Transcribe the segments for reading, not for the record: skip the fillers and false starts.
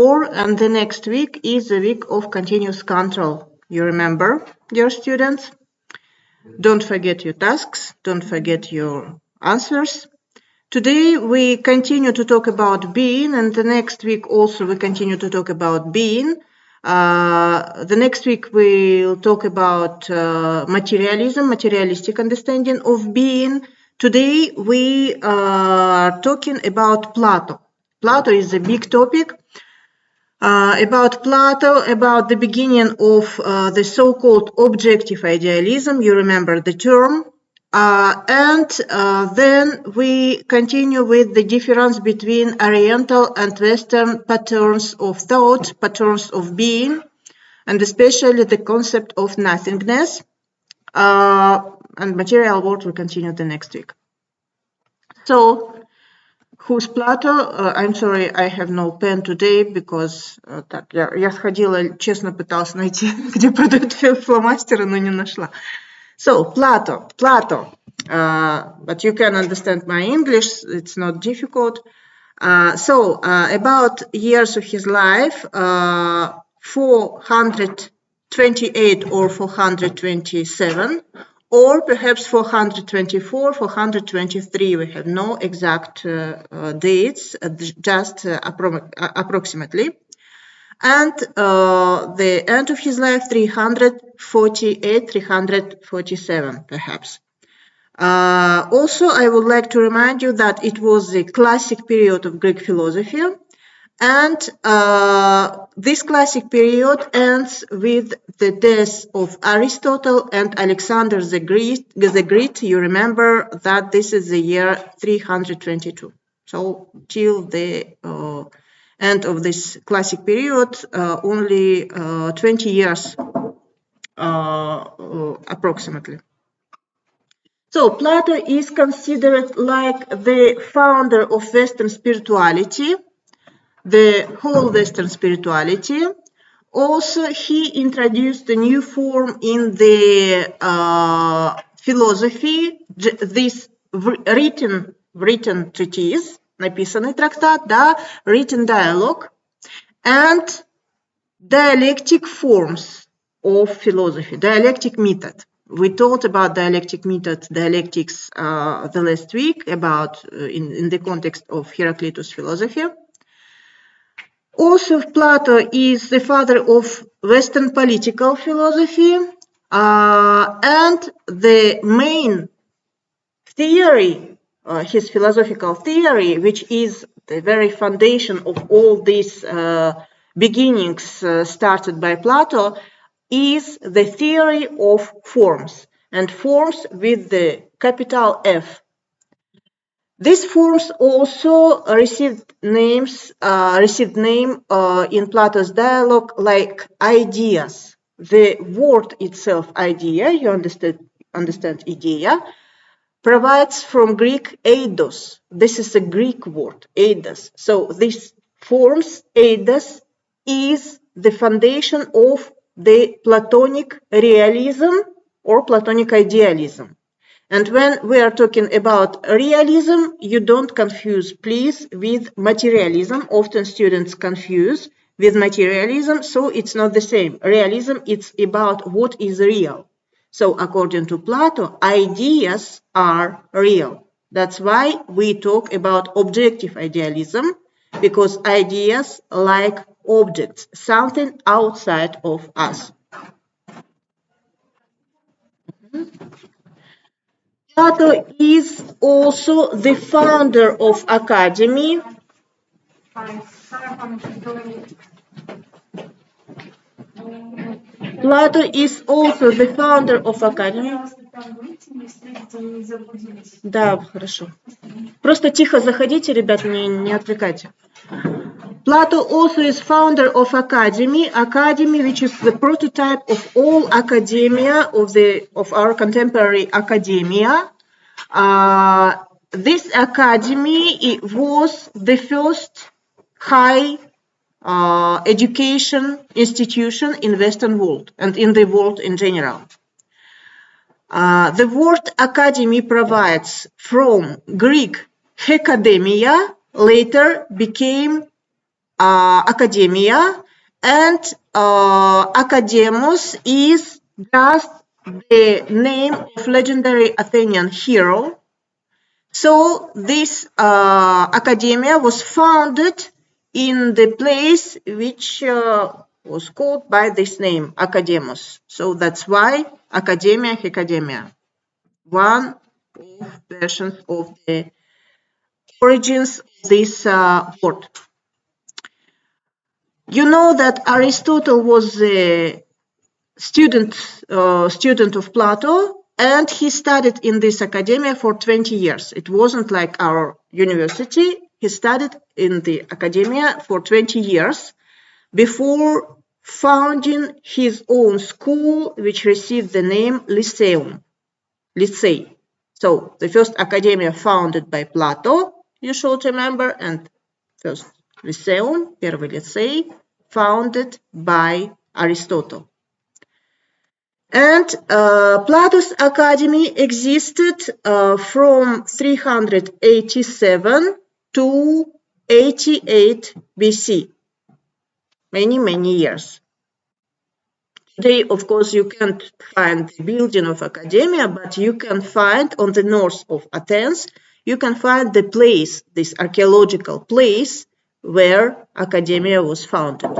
And the next week is a week of continuous control. You remember, dear students? Don't forget your tasks, don't forget your answers. Today we continue to talk about being, and the next week also we continue to talk about being. The next week we'll talk about materialism, materialistic understanding of being. Today we are talking about Plato. Plato is a big topic. About Plato, about the beginning of the so-called objective idealism, you remember the term, and then we continue with the difference between Oriental and Western patterns of thought, patterns of being, and especially the concept of nothingness, and material world will continue the next week. So, who's Plato? I'm sorry, I have no pen today, because так, я сходила, честно пыталась найти, где продают фломастеры, но не нашла. So, Plato, but you can understand my English, it's not difficult. About years of his life, 428 or 427, or perhaps 424, 423, we have no exact dates, just approximately. And the end of his life, 348, 347, perhaps. Also, I would like to remind you that it was the classic period of Greek philosophy, and this classic period ends with the death of Aristotle and Alexander the Great. You remember that this is the year 322. So till the end of this classic period, only 20 years approximately. So Plato is considered like the founder of Western spirituality, the whole Western spirituality. Also, he introduced a new form in the philosophy, this written treatise, написанный трактат, да, written dialogue, and dialectic forms of philosophy, dialectic method. We talked about dialectic method, dialectics the last week, about in the context of Heraclitus philosophy. Also, Plato is the father of Western political philosophy, and the main theory, his philosophical theory, which is the very foundation of all these beginnings started by Plato, is the theory of forms, and forms with the capital F. These forms also received name in Plato's dialogue like ideas. The word itself, idea, you understand idea, provides from Greek eidos. This is a Greek word, eidos. So these forms, eidos, is the foundation of the Platonic realism or Platonic idealism. And when we are talking about realism, you don't confuse, please, with materialism. Often students confuse with materialism, so it's not the same. Realism, it's about what is real. So according to Plato, ideas are real. That's why we talk about objective idealism, because ideas like objects, something outside of us. Plato is also the founder of academy. Plato is also the founder of academy. Да, хорошо. Просто тихо заходите, ребят, не отвлекайте. Plato also is founder of academy, which is the prototype of all academia of our contemporary academia. This academy was the first high education institution in Western world and in the world in general. The word academy provides from Greek hekademia, later became academia, and academos is just the name of legendary Athenian hero. So this academia was founded in the place which was called by this name, Academos. So that's why Academia, Academia. One of versions of the origins of this word. You know that Aristotle was a student of Plato, and he studied in this academia for 20 years. It wasn't like our university. He studied in the academia for 20 years before founding his own school, which received the name Lyceum. Lycée. So the first academia founded by Plato, you should remember, and first Lyceum, первый лицей, founded by Aristotle. And Plato's academy existed from 387 to 88 BC. Many years. Today, of course, you can't find the building of academia, but you can find on the north of Athens, you can find the place, this archaeological place where academia was founded.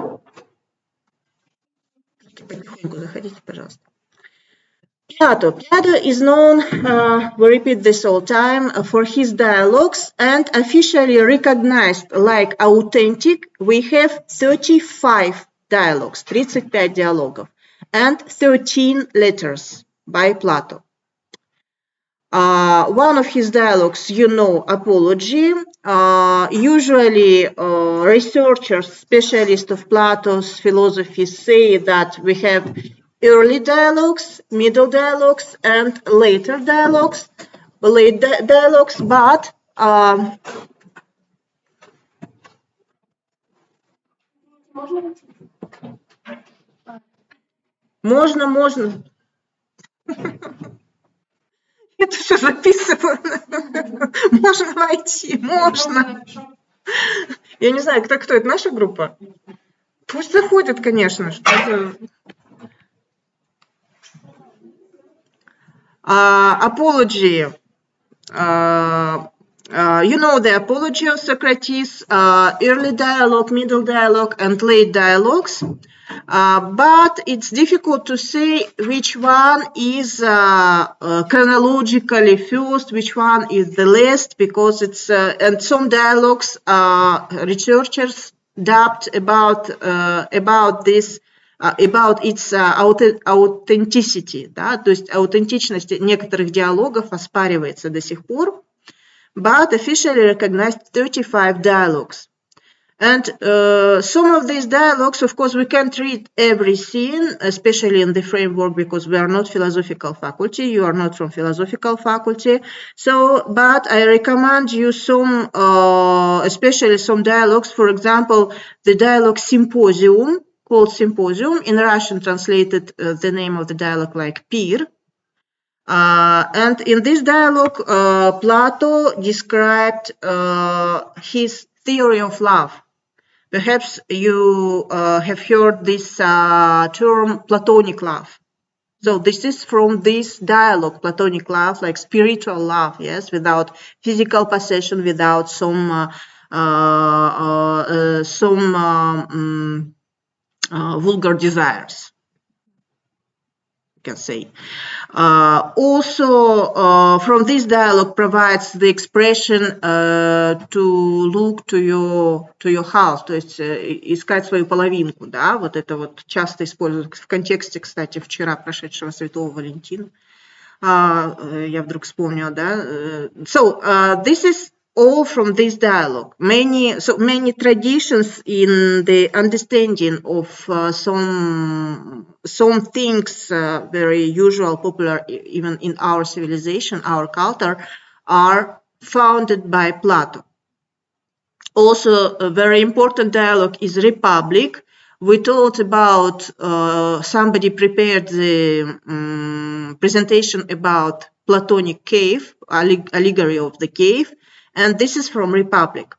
Plato is known, we repeat this all time, for his dialogues and officially recognized like authentic. We have 35 dialogues, 35 диалогов, and 13 letters by Plato. One of his dialogues, you know, Apology. Usually researchers, specialists of Plato's philosophy say that we have early dialogues, middle dialogues, and later dialogues, late dialogues, but можно. Это все записываю. Можно войти, можно. Я не знаю, кто это, наша группа? Пусть заходят, конечно. Apology. You know the Apology of Socrates, early dialogue, middle dialogue, and late dialogues. But it's difficult to say which one is chronologically first, which one is the last, because it's and some dialogues researchers doubt about this, about its authenticity, да, то есть аутентичность некоторых диалогов оспаривается до сих пор, but officially recognized 35 dialogues. And some of these dialogues, of course, we can't read everything, especially in the framework, because we are not philosophical faculty. You are not from philosophical faculty. So, but I recommend you some, especially some dialogues. For example, the dialogue Symposium, called Symposium. In Russian, translated the name of the dialogue like Pir. And in this dialogue, Plato described his theory of love. Perhaps you have heard this term Platonic love. So this is from this dialogue, Platonic love, like spiritual love, yes, without physical possession, without some vulgar desires, you can say. Also, from this dialogue provides the expression to look to your house, то есть искать свою половинку, да, вот это вот часто используют в контексте, кстати, вчера прошедшего Святого Валентина. Я вдруг вспомнила, да. So, this is all from this dialogue. Many traditions in the understanding of some things very usual, popular even in our civilization, our culture, are founded by Plato. Also, a very important dialogue is Republic. We talked about somebody prepared the presentation about Platonic cave, allegory of the cave. And this is from Republic.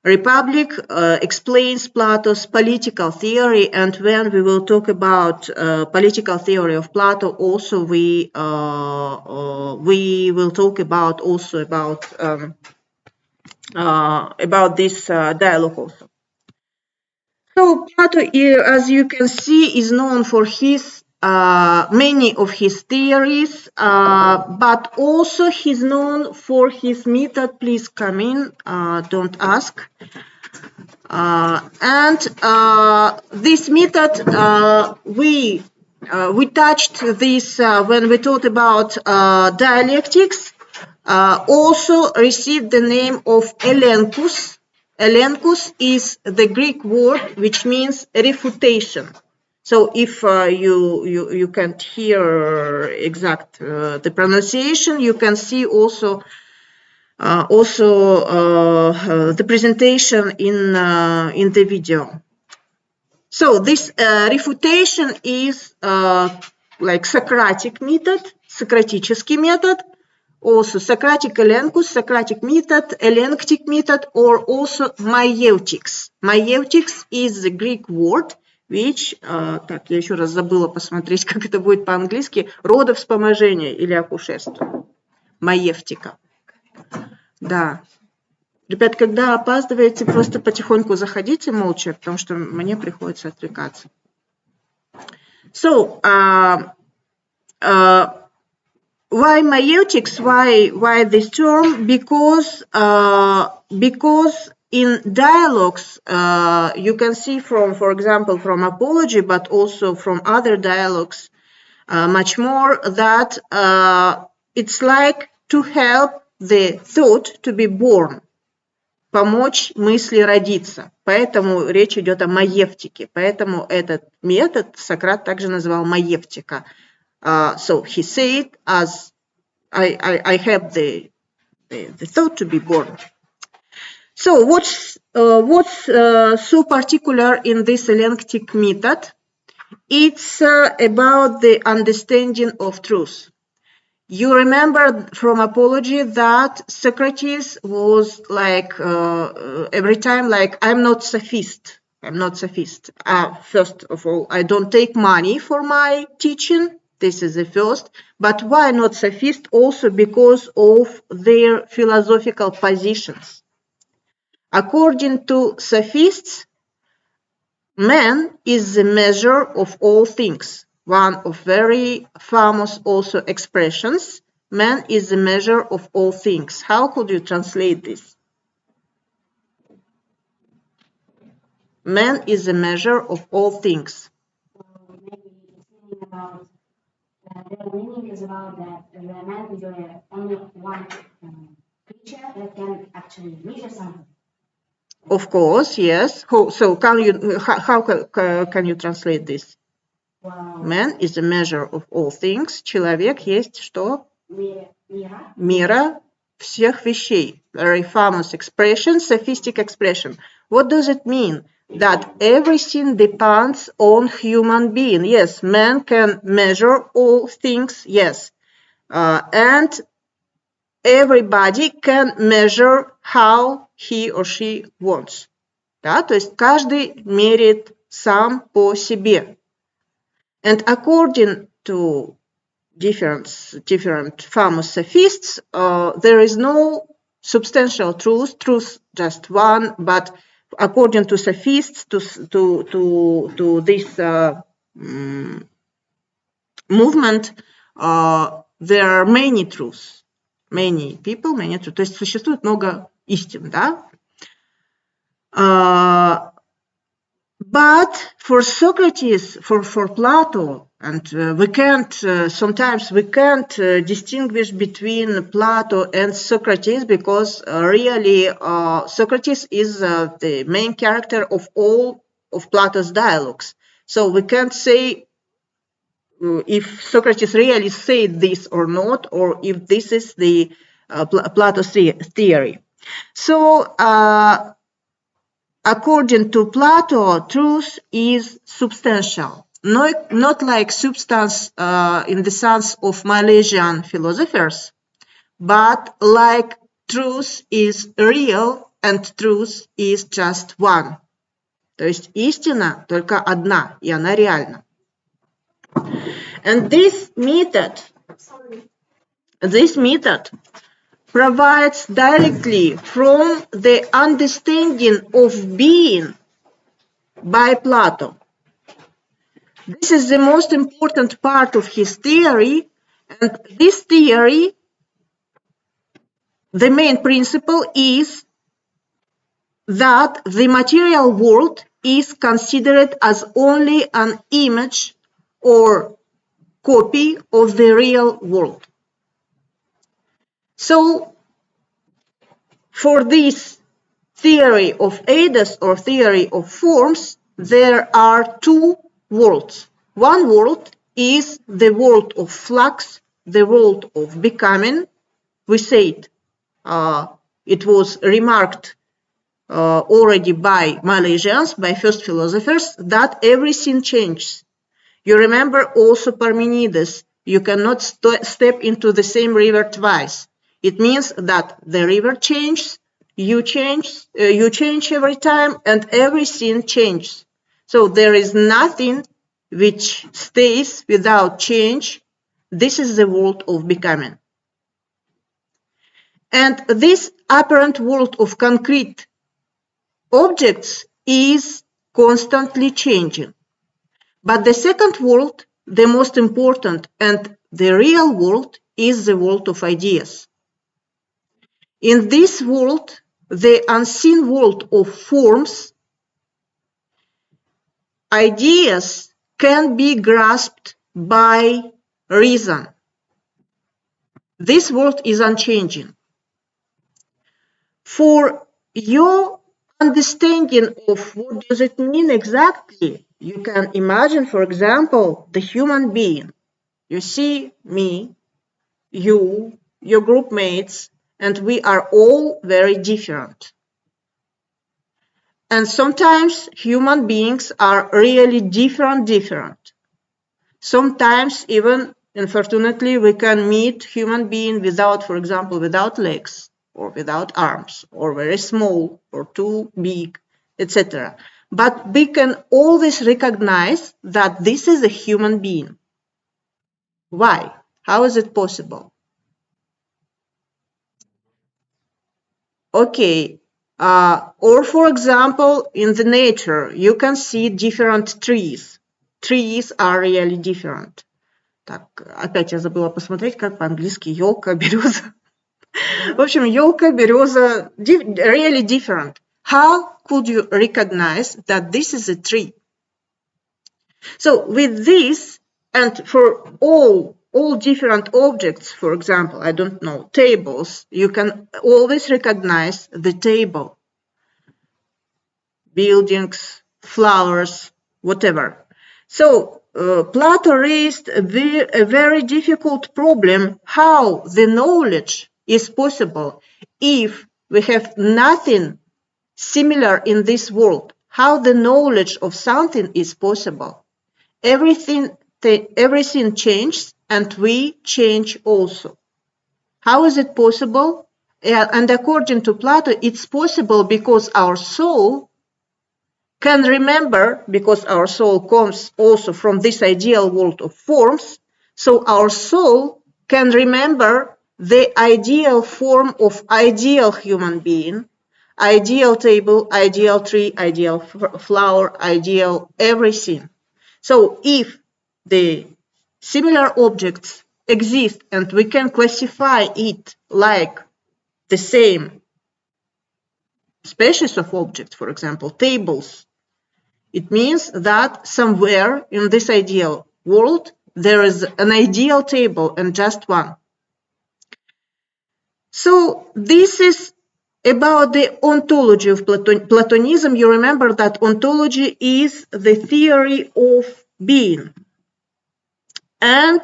Republic explains Plato's political theory, and when we will talk about political theory of Plato, also we will talk about this dialogue also. So Plato, as you can see, is known for his many of his theories, but also he's known for his method. Please come in, don't ask. And this method, we touched this when we talked about dialectics. Also received the name of elenchus. Elenchus is the Greek word which means refutation. So if you can't hear exact the pronunciation, you can see also the presentation in the video. So this refutation is like Socratic method, Socratический метод, also Socratic elenchus, Socratic method, elenctic method, or also maieutics. Maieutics is the Greek word, which, так, я еще раз забыла посмотреть, как это будет по-английски, родовспоможение или акушерство. Маевтика. Да. Ребят, когда опаздываете, просто потихоньку заходите молча, потому что мне приходится отвлекаться. So, why maieutics? Why this term? Because in dialogues, you can see from, for example, from Apology, but also from other dialogues, much more that it's like to help the thought to be born, помочь мысли родиться. Поэтому речь идет о маевтике. Поэтому этот метод Сократ также называл маевтика. So he said, as I help the thought to be born. So what's so particular in this elenctic method? It's about the understanding of truth. You remember from Apology that Socrates was like every time like, I'm not sophist. I'm not sophist. First of all, I don't take money for my teaching. This is the first. But why not sophist? Also because of their philosophical positions. According to sophists, man is the measure of all things. One of very famous also expressions, man is the measure of all things. How could you translate this? Man is the measure of all things. The meaning is about that the man is only one creature that can actually measure something. Of course, yes. So how can you translate this? Wow. Man is the measure of all things. Человек есть что? Мера всех вещей. Very famous expression, sophistic expression. What does it mean? That everything depends on human being. Yes, man can measure all things. Yes. And everybody can measure how he or she wants. Да? То есть каждый меряет сам по себе. And according to different famous sophists, there is no substantial truth just one, but according to sophists, to this movement, there are many truths, many people, many truths. То есть существует много истин, да? But for Socrates, for Plato, and sometimes we can't distinguish between Plato and Socrates because really Socrates is the main character of all of Plato's dialogues. So we can't say if Socrates really said this or not, or if this is the Plato's theory. So according to Plato, truth is substantial, not like substance in the sense of Milesian philosophers, but like truth is real and truth is just one. То есть истина только одна, и она реальна. And this method provides directly from the understanding of being by Plato. This is the most important part of his theory, and this theory, the main principle is that the material world is considered as only an image or copy of the real world. So, for this theory of eidos or theory of forms, there are two worlds. One world is the world of flux, the world of becoming. We said it was remarked already by Malaysians, by first philosophers, that everything changes. You remember also Parmenides, you cannot step into the same river twice. It means that the river changes, you change every time, and everything changes. So there is nothing which stays without change. This is the world of becoming. And this apparent world of concrete objects is constantly changing. But the second world, the most important and the real world, is the world of ideas. In this world, the unseen world of forms, ideas can be grasped by reason. This world is unchanging. For your understanding of what does it mean exactly, you can imagine, for example, the human being. You see me, you, your group mates, and we are all very different. And sometimes human beings are really different. Sometimes even, unfortunately, we can meet human being without, for example, without legs, or without arms, or very small, or too big, etc. But we can always recognize that this is a human being. Why? How is it possible? Okay, or for example, in the nature, you can see different trees. Trees are really different. Так, опять я забыла посмотреть, как по-английски елка, береза. В общем, елка, береза, really different. How could you recognize that this is a tree? So with this, and for all different objects, for example, I don't know, tables, you can always recognize the table. Buildings, flowers, whatever. So Plato raised a very difficult problem, how the knowledge is possible if we have nothing similar in this world. How the knowledge of something is possible. Everything changes and we change also. How is it possible? And according to Plato, it's possible because our soul can remember, because our soul comes also from this ideal world of forms, so our soul can remember the ideal form of ideal human being, ideal table, ideal tree, ideal flower, ideal everything. So if the similar objects exist and we can classify it like the same species of objects, for example, tables, it means that somewhere in this ideal world there is an ideal table and just one. So this is about the ontology of Platonism. You remember that ontology is the theory of being. And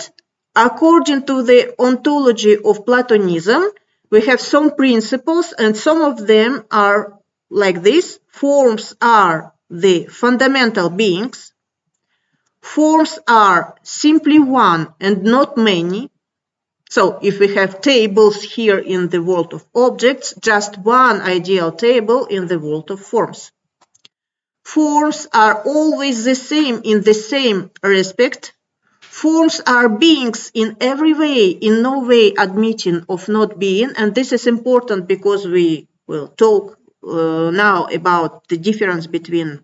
according to the ontology of Platonism, we have some principles, and some of them are like this. Forms are the fundamental beings. Forms are simply one and not many. So if we have tables here in the world of objects, just one ideal table in the world of forms. Forms are always the same in the same respect. Forms are beings in every way, in no way admitting of not being, and this is important because we will talk now about the difference between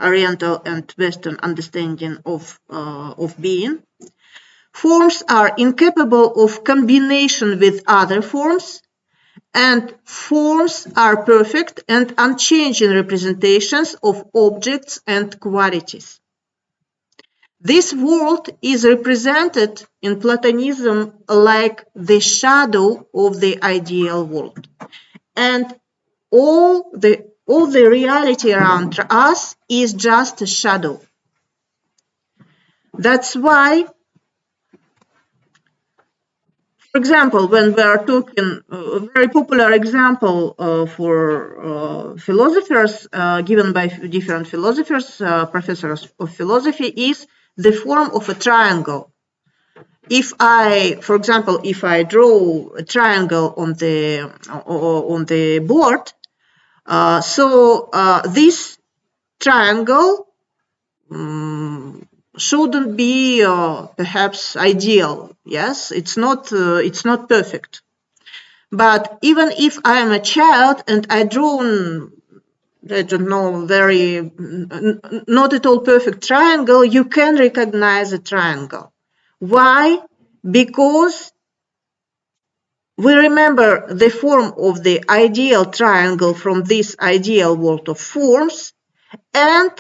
Oriental and Western understanding of being. Forms are incapable of combination with other forms, and forms are perfect and unchanging representations of objects and qualities. This world is represented in Platonism like the shadow of the ideal world, and all the reality around us is just a shadow. That's why, for example, when we are talking, a very popular example for philosophers, given by different philosophers, professors of philosophy, is the form of a triangle. If I, for example, if I draw a triangle on the board, this triangle shouldn't be perhaps ideal. Yes, it's not perfect. But even if I am a child and I draw, I don't know, very not at all perfect triangle, you can recognize a triangle. Why? Because we remember the form of the ideal triangle from this ideal world of forms, and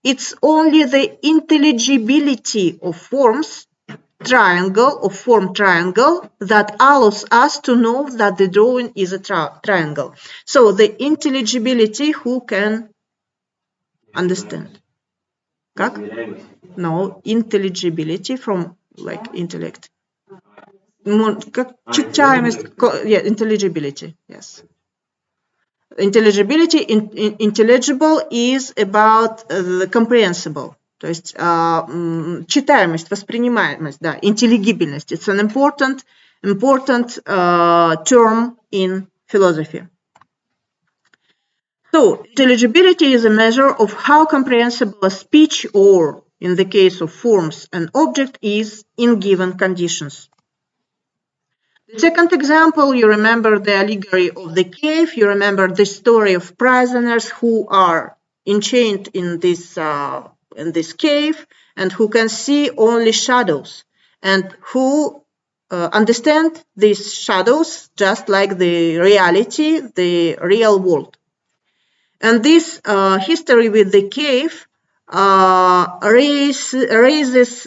it's only the intelligibility of forms triangle, of form triangle, that allows us to know that the drawing is a triangle. So the intelligibility, who can understand? Как? No, intelligibility from like intellect. Читаемость, yeah, intelligibility, yes. Intelligibility, intelligible is about comprehensible. То есть читаемость, воспринимаемость, да, intelligibility. It's an important term in philosophy. So, intelligibility is a measure of how comprehensible a speech, or in the case of forms, an object is in given conditions. The second example, you remember the allegory of the cave. You remember the story of prisoners who are enchained in this cave and who can see only shadows, and who understand these shadows just like the reality, the real world. And this history with the cave raises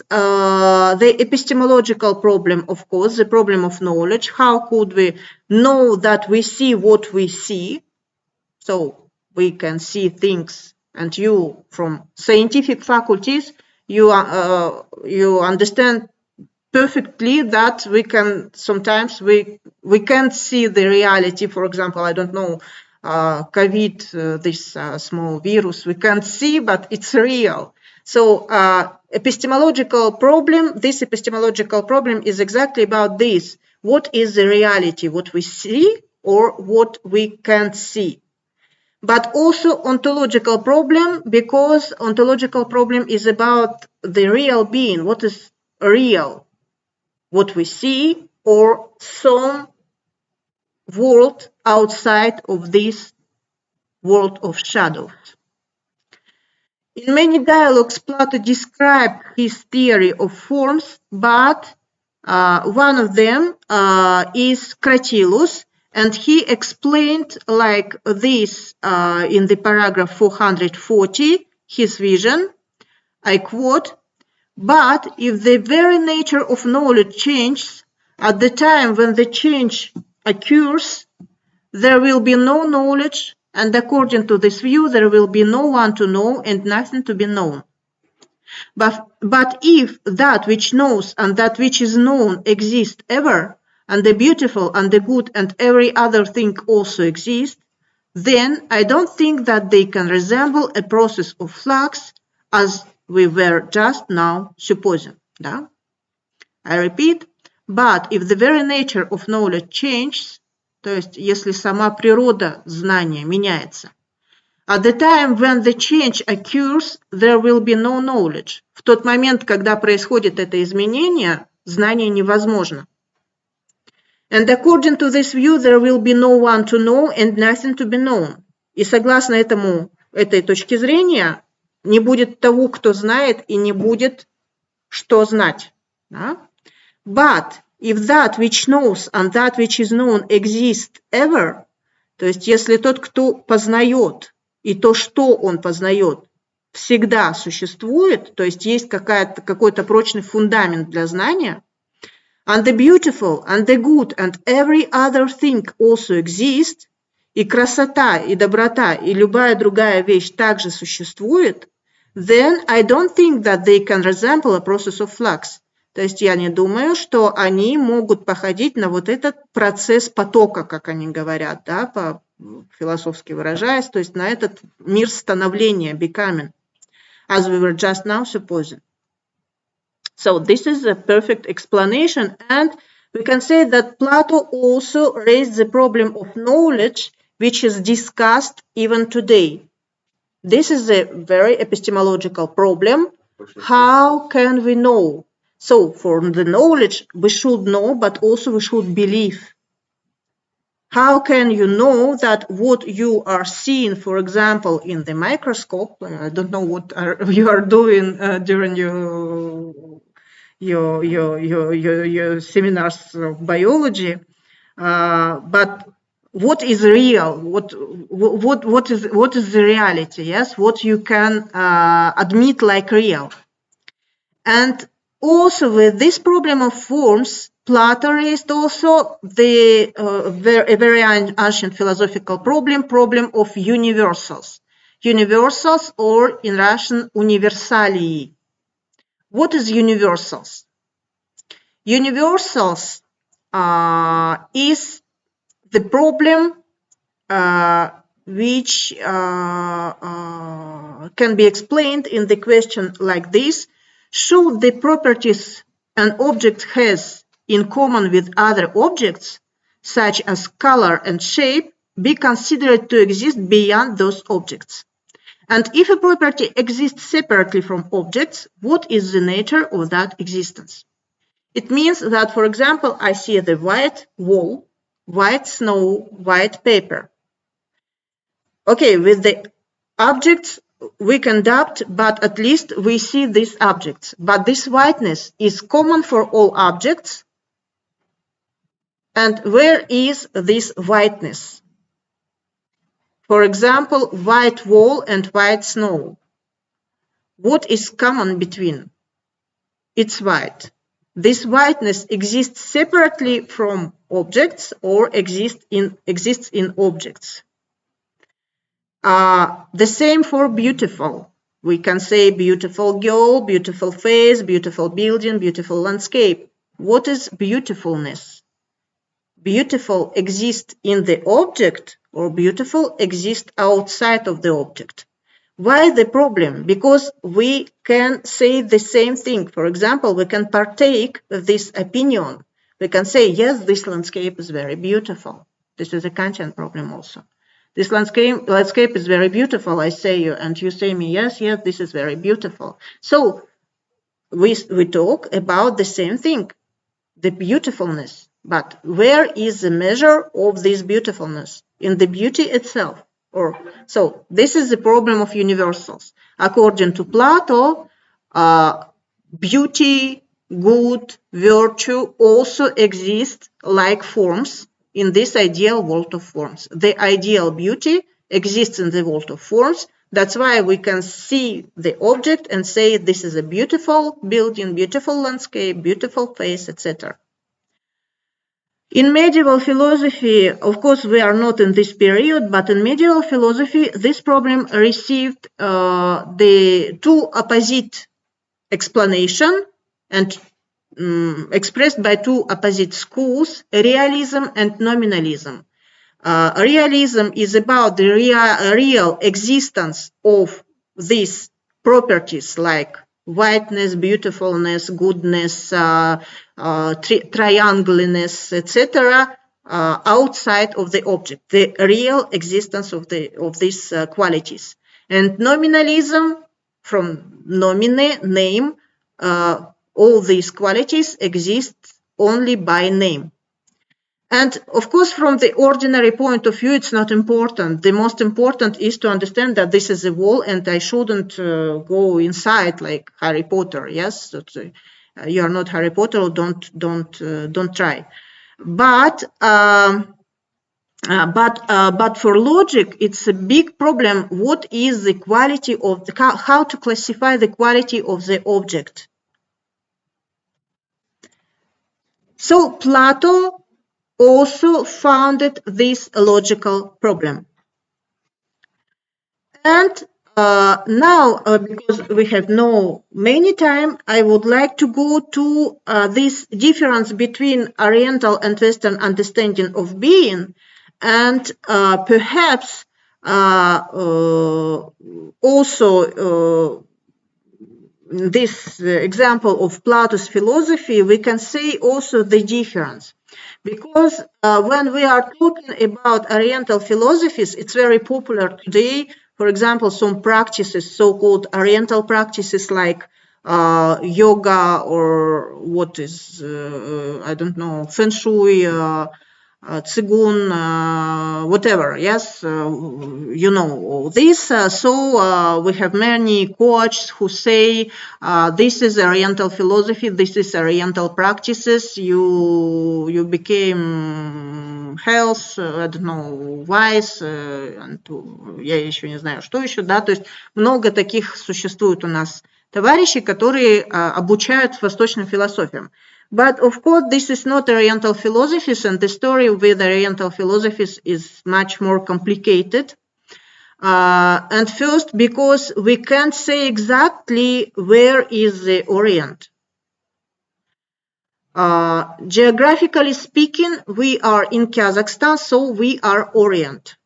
the epistemological problem, of course, the problem of knowledge. How could we know that we see what we see? So we can see things, and you, from scientific faculties, you understand perfectly that we can sometimes we can't see the reality. For example, I don't know, COVID, this small virus, we can't see, but it's real. So epistemological problem, this epistemological problem is exactly about this. What is the reality, what we see or what we can't see? But also ontological problem, because ontological problem is about the real being. What is real? What we see or some world outside of this world of shadows. In many dialogues, Plato described his theory of forms, but one of them is Cratylus, and he explained like this in the paragraph 440, his vision. I quote, "But if the very nature of knowledge changes, at the time when the change occurs, there will be no knowledge, and according to this view, there will be no one to know and nothing to be known. But if that which knows and that which is known exist ever, and the beautiful and the good and every other thing also exist, then I don't think that they can resemble a process of flux as we were just now supposing." Да? I repeat, But if the very nature of knowledge changes, то есть если сама природа знания меняется, at the time when the change occurs, there will be no knowledge. В тот момент, когда происходит это изменение, знание невозможно. And according to this view, there will be no one to know and nothing to be known. И согласно этой точке зрения, не будет того, кто знает, и не будет что знать. Да? But if that which knows and that which is known exist ever, то есть если тот, кто познает, и то, что он познает, всегда существует, то есть есть какой-то прочный фундамент для знания, and the beautiful, and the good, and every other thing also exist, и красота, и доброта, и любая другая вещь также существует, then I don't think that they can resemble a process of flux. То есть я не думаю, что они могут походить на вот этот процесс потока, как они говорят, да, по-философски выражаясь, то есть на этот мир становления, becoming, as we were just now supposing. So this is a perfect explanation, and we can say that Plato also raised the problem of knowledge, which is discussed even today. This is a very epistemological problem. How can we know? So for the knowledge, we should know, but also we should believe. How can you know that what you are seeing, for example, in the microscope, I don't know what you are doing during your seminars of biology, but what is real? What is the reality? Yes, what you can admit like real. And also with this problem of forms, Plato raised also a very ancient philosophical problem of universals. Universals, or in Russian, universalii. What is universals? Universals is the problem which can be explained in the question like this: should the properties an object has in common with other objects, such as color and shape, be considered to exist beyond those objects? And if a property exists separately from objects, what is the nature of that existence? It means that, for example, I see the white wall, white snow, white paper. Okay, with the objects we can doubt, but at least we see these objects. But this whiteness is common for all objects. And where is this whiteness? For example, white wall and white snow. What is common between? It's white. This whiteness exists separately from objects or exists in objects. The same for beautiful. We can say beautiful girl, beautiful face, beautiful building, beautiful landscape. What is beautifulness? Beautiful exists in the object, or beautiful exists outside of the object. Why the problem? Because we can say the same thing. For example, we can partake of this opinion. We can say, yes, this landscape is very beautiful. This is a Kantian problem also. This landscape is very beautiful, I say you, and you say me, yes, this is very beautiful. So we talk about the same thing, the beautifulness. But where is the measure of this beautifulness? In the beauty itself. So this is the problem of universals. According to Plato, beauty, good, virtue also exist like forms in this ideal world of forms. The ideal beauty exists in the world of forms. That's why we can see the object and say this is a beautiful building, beautiful landscape, beautiful face, etc. In medieval philosophy, of course, we are not in this period, but in medieval philosophy, this problem received the two opposite explanation and expressed by two opposite schools, realism and nominalism. Realism is about the real existence of these properties like whiteness, beautifulness, goodness, triangleness, etc., outside of the object, the real existence of these qualities. And nominalism, from nomine, name, all these qualities exist only by name. And of course, from the ordinary point of view, it's not important. The most important is to understand that this is a wall, and I shouldn't go inside like Harry Potter. Yes, you are not Harry Potter. Don't try. But for logic, it's a big problem. What is the quality of how to classify the quality of the object? So Plato also founded this logical problem. And now, because we have no many time, I would like to go to this difference between Oriental and Western understanding of being, and perhaps also this example of Plato's philosophy, we can say also the difference. Because when we are talking about Oriental philosophies, it's very popular today. For example, some practices, so-called Oriental practices like yoga or what is, I don't know, Feng Shui, Tsigun, whatever, yes, you know all this. So we have many coaches who say this is Oriental philosophy, this is Oriental practices, you became health, I don't know, wise, я еще не знаю, что еще, да, то есть много таких существует у нас товарищей, которые обучают восточным философиям. But of course, this is not Oriental philosophies, and the story with Oriental philosophies is much more complicated. And first, because we can't say exactly where is the Orient. Geographically speaking, we are in Kazakhstan, so we are Orient.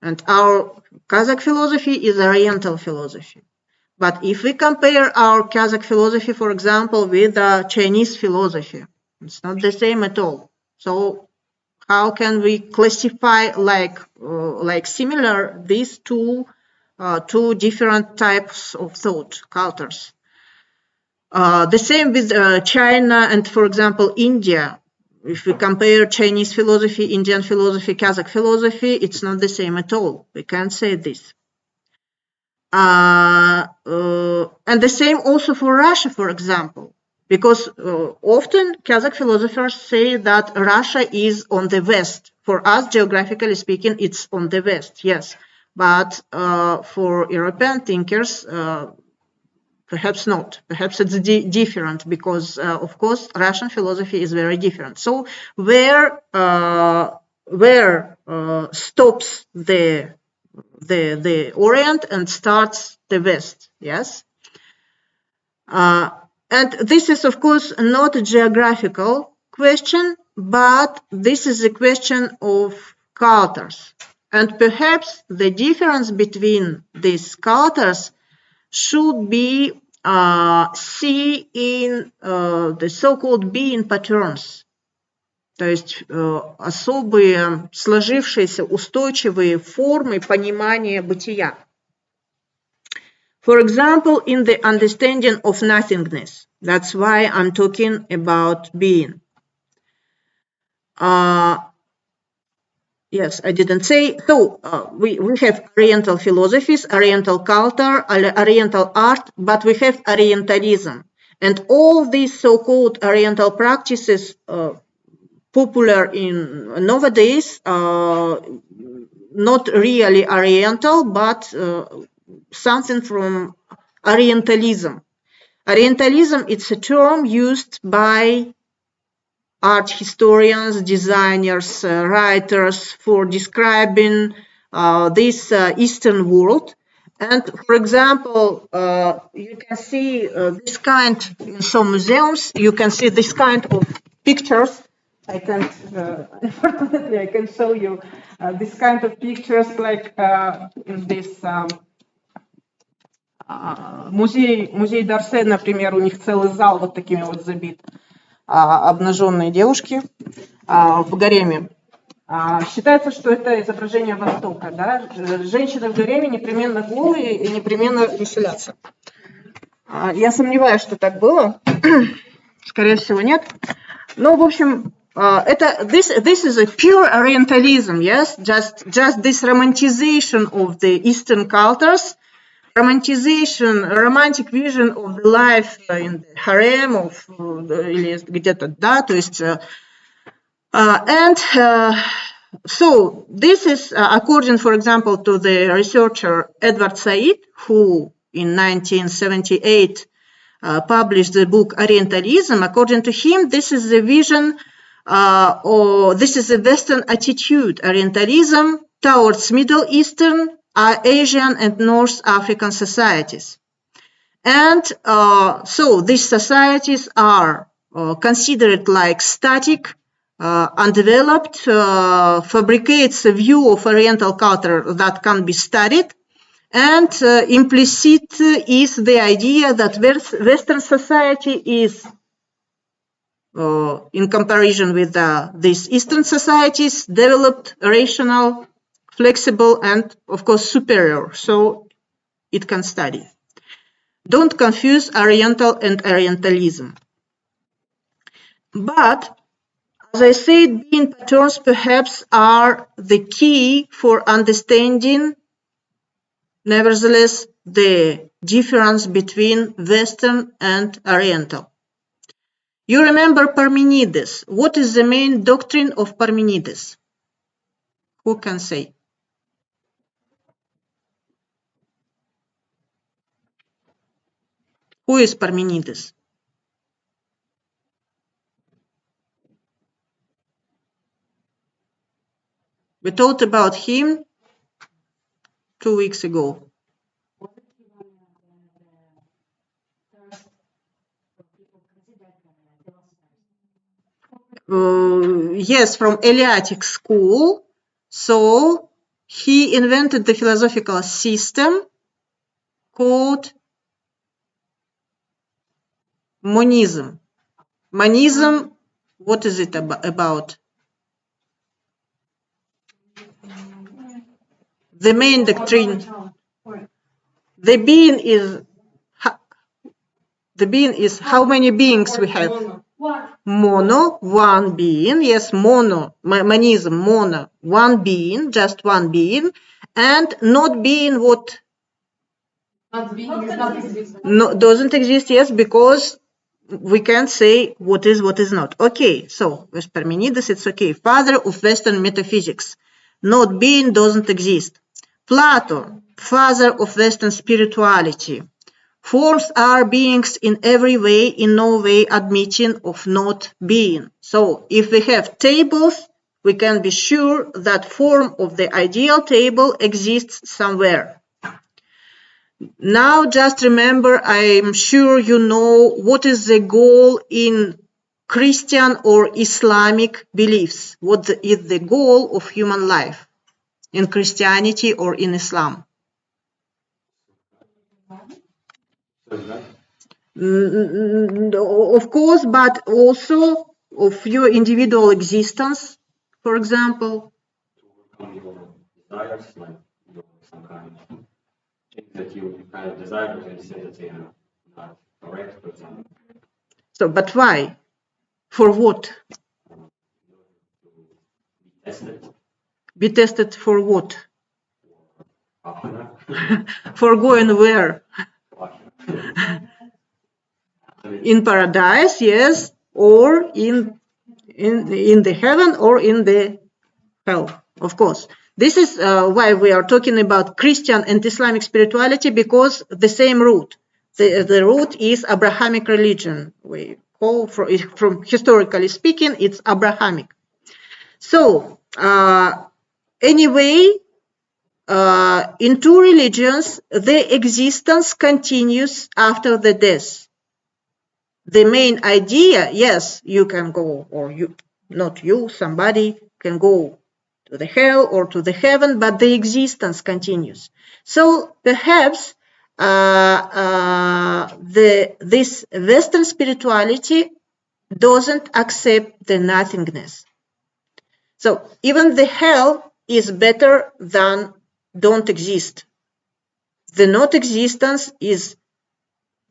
And our Kazakh philosophy is Oriental philosophy. But if we compare our Kazakh philosophy, for example, with Chinese philosophy, it's not the same at all. So how can we classify like similar these two different types of thought, cultures? The same with China and, for example, India. If we compare Chinese philosophy, Indian philosophy, Kazakh philosophy, it's not the same at all. We can't say this. And the same also for Russia, for example, because often Kazakh philosophers say that Russia is on the west. For us, geographically speaking, it's on the west, yes. But for European thinkers, perhaps not. Perhaps it's different because, of course, Russian philosophy is very different. So where stops the Orient and starts the West, yes? And this is, of course, not a geographical question, but this is a question of cultures. And perhaps the difference between these cultures should be seen in the so-called being patterns. То есть особые сложившиеся устойчивые формы понимания бытия. For example, in the understanding of nothingness. That's why I'm talking about being. Yes, I didn't say. So we have Oriental philosophies, Oriental culture, Oriental art, but we have Orientalism. And all these so-called Oriental practices popular in nowadays, not really Oriental, but something from Orientalism. Orientalism, it's a term used by art historians, designers, writers for describing this Eastern world. And for example, you can see this kind in some museums, you can see this kind of pictures. I can't, unfortunately, I can show you this kind of pictures like in this Музей Д'Орсе, например, у них целый зал вот такими вот забит. Обнаженные девушки в гареме. Считается, что это изображение Востока. Да? Женщины в гареме непременно голые и непременно веселятся. Я сомневаюсь, что так было. Скорее всего, нет. Но, в общем, this is a pure Orientalism, yes? Just this romanticization of the Eastern cultures, romantic vision of the life in the harem, или где-то, да, то есть... So this is according, for example, to the researcher Edward Said, who in 1978 published the book Orientalism. According to him, this is the vision, or this is the Western attitude, Orientalism towards Middle Eastern, Asian and North African societies. And so these societies are considered like static, undeveloped, fabricates a view of Oriental culture that can be studied, and implicit is the idea that Western society is, in comparison with these Eastern societies, developed, rational, flexible, and of course superior, so it can study. Don't confuse Oriental and Orientalism. But as I said, being patterns perhaps are the key for understanding, nevertheless, the difference between Western and Oriental. You remember Parmenides. What is the main doctrine of Parmenides? Who can say? Who is Parmenides? We talked about him 2 weeks ago. Yes, from Eleatic school. So he invented the philosophical system called monism. Monism, what is it about? The main doctrine. The being is how many beings we have? Mono, one being. Yes, mono, monism, mono, one being, just one being, and not being what? Not being does not exist. No, doesn't exist, yes, because we can't say what is not. Okay, so with Parmenides, it's okay. Father of Western metaphysics. Not being doesn't exist. Plato, father of Western spirituality. Forms are beings in every way, in no way admitting of not being. So if we have tables, we can be sure that form of the ideal table exists somewhere. Now just remember, I'm sure you know what is the goal in Christian or Islamic beliefs. What is the goal of human life in Christianity or in Islam? Of course, but also of your individual existence, for example. To overcome your desires, like some kind of things that you kind of desire, but you say that they are not correct, for example. So, but why? For what? Be tested. Be tested for what? For For going where? In paradise, yes, or in the heaven or in the hell, of course. This is why we are talking about Christian and Islamic spirituality, because the same root. The root is Abrahamic religion. We call from historically speaking, it's Abrahamic. So anyway, in two religions, the existence continues after the death. The main idea, yes, you can go, or you, not you, somebody can go to the hell or to the heaven, but the existence continues. So perhaps this Western spirituality doesn't accept the nothingness. So even the hell is better than don't exist. The not existence is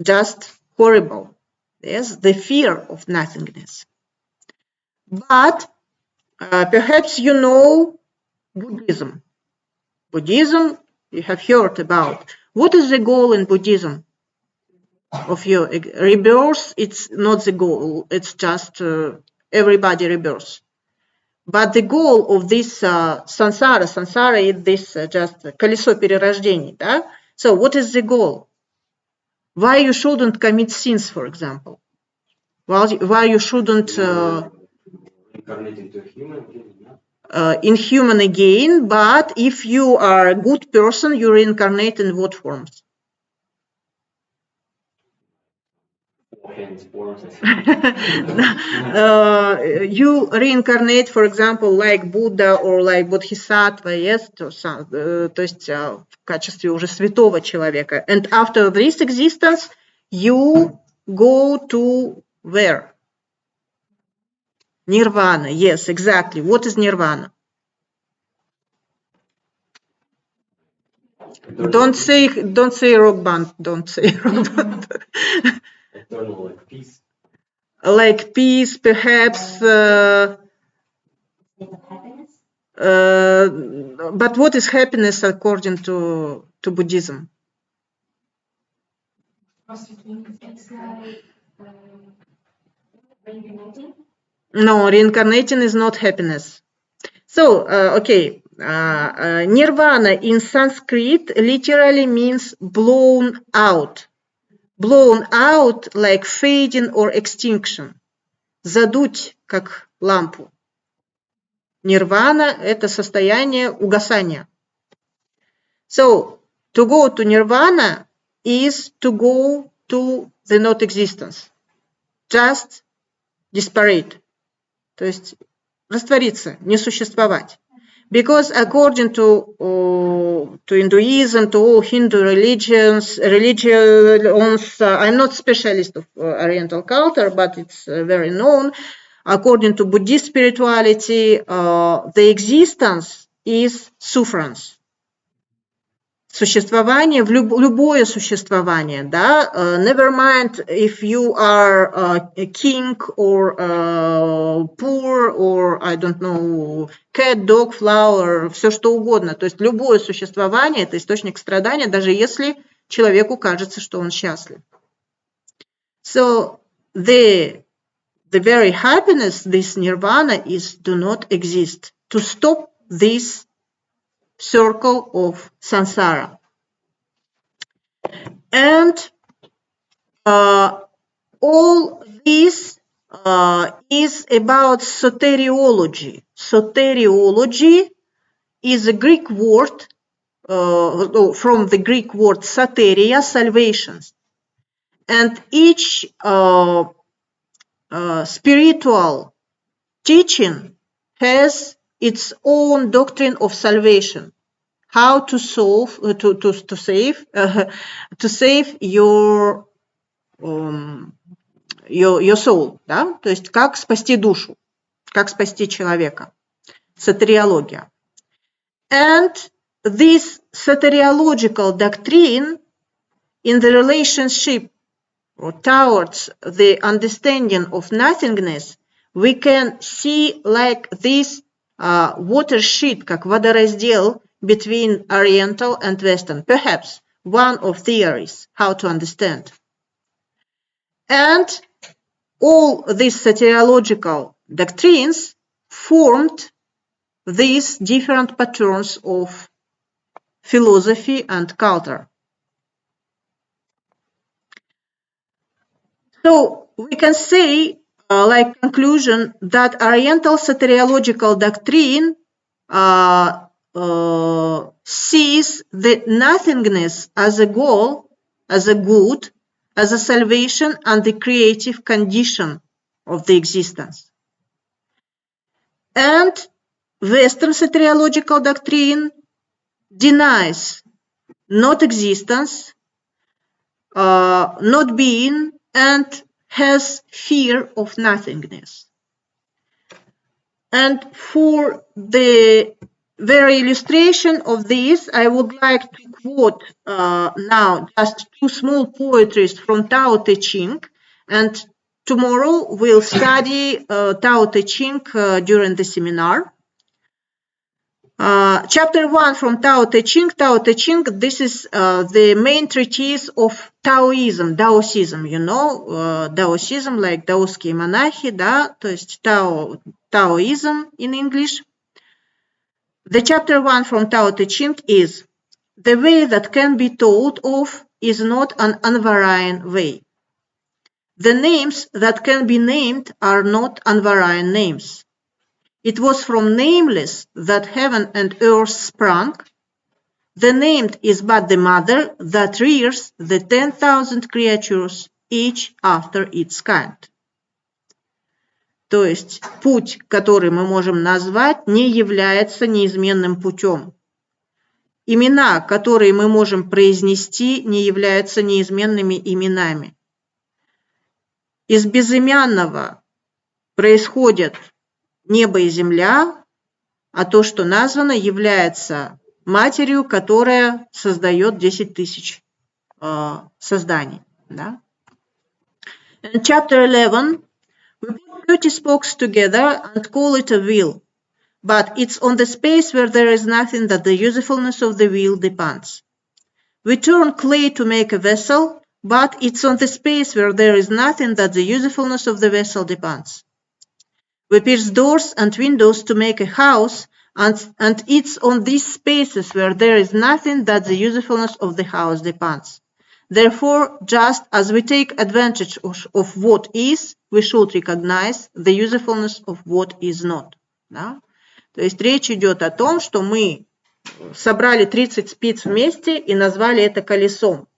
just horrible. Yes, the fear of nothingness. But perhaps you know Buddhism. Buddhism you have heard about. What is the goal in Buddhism? Of your rebirth, it's not the goal. It's just everybody rebirths. But the goal of this samsara is this just колесо перерождений, да? So what is the goal? Why you shouldn't commit sins, for example? Why you shouldn't Incarnate into a human being, inhuman again, but if you are a good person, you reincarnate in what forms? You reincarnate, for example, like Buddha or like Bodhisattva, yes, то есть в качестве уже святого человека. And after this existence, you go to where? Nirvana, yes, exactly. What is Nirvana? Don't say rock band. Don't say rock band. Eternal, like peace. Like peace, perhaps. State of happiness. But what is happiness according to Buddhism? It's like reincarnating. No, reincarnating is not happiness. So, okay, nirvana in Sanskrit literally means blown out. Blown out like fading or extinction. Задуть, как лампу. Нирвана – это состояние угасания. So, to go to nirvana is to go to the not existence. Just disparate. То есть раствориться, не существовать. Because according to Hinduism, to all Hindu religions, I'm not specialist of Oriental culture, but it's very known. According to Buddhist spirituality, the existence is sufferance. Существование, любое существование, да, never mind if you are a king or poor or, I don't know, cat, dog, flower, все что угодно, то есть любое существование – это источник страдания, даже если человеку кажется, что он счастлив. So, the very happiness, this nirvana, is do not exist, to stop this circle of samsara. And all this is about soteriology. Soteriology is a Greek word, from the Greek word soteria, salvation. And each spiritual teaching has its own doctrine of salvation, how to save your soul, да? То есть как спасти душу, как спасти человека. Soteriologia. And this soteriological doctrine in the relationship or towards the understanding of nothingness, we can see like this watershed, как водораздел between Oriental and Western, perhaps one of theories how to understand. And all these soteriological doctrines formed these different patterns of philosophy and culture. So we can say, like conclusion, that Oriental soteriological doctrine sees the nothingness as a goal, as a good, as a salvation and the creative condition of the existence. And Western soteriological doctrine denies not existence, not being, and has fear of nothingness. And for the very illustration of this, I would like to quote now just two small poetries from Tao Te Ching, and tomorrow we'll study Tao Te Ching during the seminar. Chapter 1 from Tao Te Ching. Tao Te Ching, this is the main treatise of Taoism, Daosism, you know, Daosism, like даосские монахи, да, то есть Taoism in English. The chapter 1 from Tao Te Ching is, the way that can be told of is not an unvarying way. The names that can be named are not unvarying names. It was from nameless that heaven and earth sprung. The named is but the mother that rears the 10,000 creatures, each after its kind. То есть путь, который мы можем назвать, не является неизменным путем. Имена, которые мы можем произнести, не являются неизменными именами. Из безымянного происходят небо и земля, а то, что названо, является матерью, которая создает 10 тысяч созданий. Да? In chapter 11, we put 30 spokes together and call it a wheel, but it's on the space where there is nothing that the usefulness of the wheel depends. We turn clay to make a vessel, but it's on the space where there is nothing that the usefulness of the vessel depends. We pierce doors and windows to make a house, and it's on these spaces where there is nothing that the usefulness of the house depends. Therefore, just as we take advantage of what is, we should recognize the usefulness of what is not. Да? То есть речь идет о том, что мы собрали 30 спиц вместе и назвали это колесом.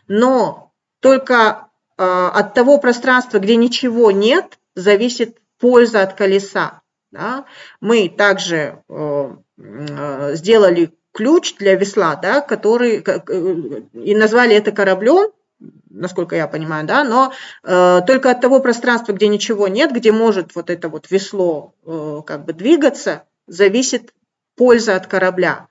Но только от того пространства, где ничего нет, зависит польза от колеса. Да? Мы также сделали ключ для весла, да, который и назвали это кораблем, насколько я понимаю, да, но только от того пространства, где ничего нет, где может вот это вот весло как бы двигаться, зависит польза от корабля.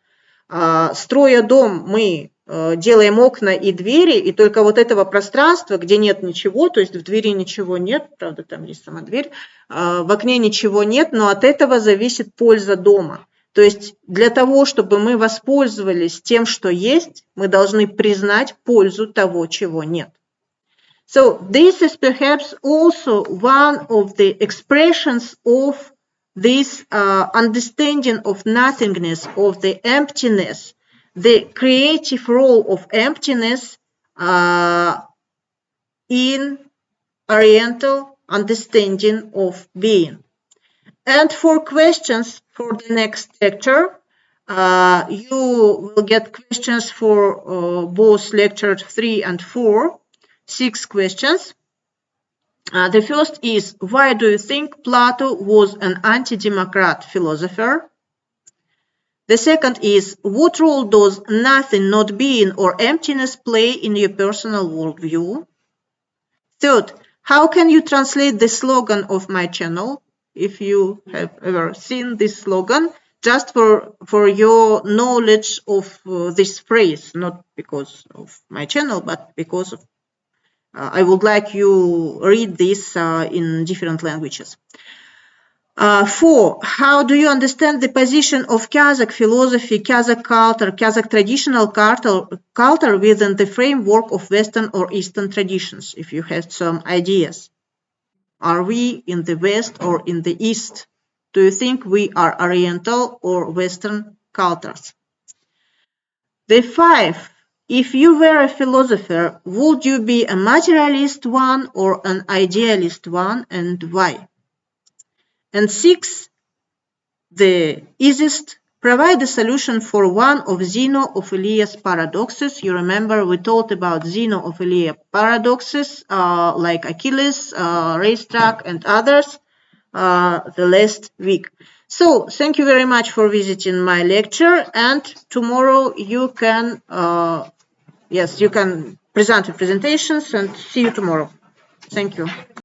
Строя дом, мы делаем окна и двери, и только вот этого пространства, где нет ничего, то есть в двери ничего нет, правда, там есть сама дверь, в окне ничего нет, но от этого зависит польза дома. То есть для того, чтобы мы воспользовались тем, что есть, мы должны признать пользу того, чего нет. So this is perhaps also one of the expressions of this understanding of nothingness, of the emptiness, the creative role of emptiness in Oriental understanding of being. And for questions for the next lecture, you will get questions for both lecture 3 and 4, 6 questions. The first is, why do you think Plato was an anti-democrat philosopher? The second is, what role does nothing, not being, or emptiness play in your personal worldview? Third, how can you translate the slogan of my channel, if you have ever seen this slogan, just for your knowledge of this phrase, not because of my channel, but because of I would like you read this in different languages. 4. How do you understand the position of Kazakh philosophy, Kazakh culture, Kazakh traditional culture within the framework of Western or Eastern traditions, if you have some ideas? Are we in the West or in the East? Do you think we are Oriental or Western cultures? The 5. If you were a philosopher, would you be a materialist one or an idealist one, and why? And 6, the easiest, provide a solution for one of Zeno of Elias paradoxes. You remember we talked about Zeno of Elias paradoxes like Achilles, racetrack, and others the last week. So thank you very much for visiting my lecture, and tomorrow you can you can present your presentations and see you tomorrow. Thank you.